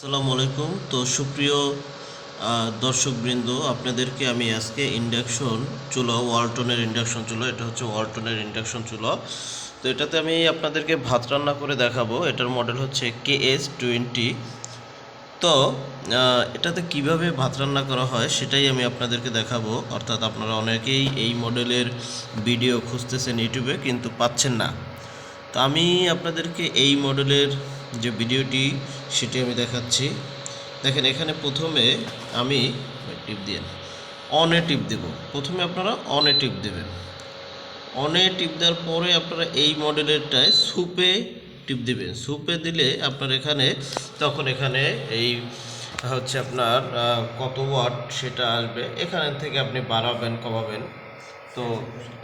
আসসালামু আলাইকুম। তো সুপ্রিয় দর্শকবৃন্দ, আপনাদেরকে আমি আজকে ইন্ডাকশন চুলা, ওয়ালটনের ইন্ডাকশন চুলা, এটা হচ্ছে ওয়ালটনের ইন্ডাকশন চুলা। তো এটাতে আমি আপনাদেরকে ভাত রান্না করে দেখাবো। এটার মডেল হচ্ছে KS20। তো এটাতে কিভাবে ভাত রান্না করা হয় সেটাই আমি আপনাদেরকে দেখাবো। অর্থাৎ আপনারা অনেকেই এই মডেলের ভিডিও খুঁজতেছেন ইউটিউবে, কিন্তু পাচ্ছেন না। তো আমি আপনাদেরকে এই মডেলের যে ভিডিওটি সেটি আমি দেখাচ্ছি। দেখেন, এখানে প্রথমে আমি টিপ দিয়ে অনে টিপ দেব। প্রথমে আপনারা অনে টিপ দেবেন। অনে টিপ দেওয়ার পরে আপনারা এই মডেলেরটায় সুপে টিপ দেবেন। সুপে দিলে আপনার এখানে এই হচ্ছে আপনার কত ওয়াট সেটা আসবে। এখান থেকে আপনি বাড়াবেন, কমাবেন। তো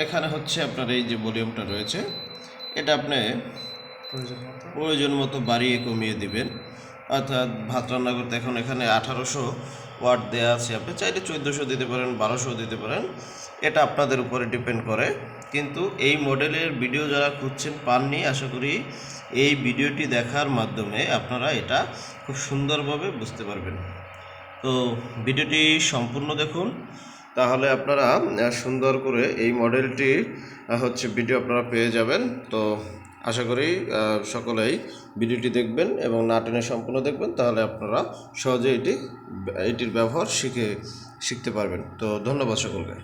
এখানে হচ্ছে আপনার এই যে ভলিউমটা রয়েছে, এটা আপনি প্রয়োজন মতো বাড়িয়ে কমিয়ে দিবেন। অর্থাৎ ভাত রান্না করতে এখন এখানে 1800 ওয়াট দেওয়া আছে, আপনি চাইলে 1400 দিতে পারেন, 1200 দিতে পারেন, এটা আপনাদের উপরে ডিপেন্ড করে। কিন্তু এই মডেলের ভিডিও যারা খুঁজছেন পাননি, আশা করি এই ভিডিওটি দেখার মাধ্যমে আপনারা এটা খুব সুন্দরভাবে বুঝতে পারবেন। তো ভিডিওটি সম্পূর্ণ দেখুন, তাহলে আপনারা সুন্দর করে এই মডেলটি হচ্ছে ভিডিও আপনারা পেয়ে যাবেন। তো আশা করি সকলেই ভিডিওটি দেখবেন এবং না টেনে সম্পূর্ণ দেখবেন, তাহলে আপনারা সহজে এটির ব্যবহার শিখতে পারবেন। তো ধন্যবাদ সকলকে।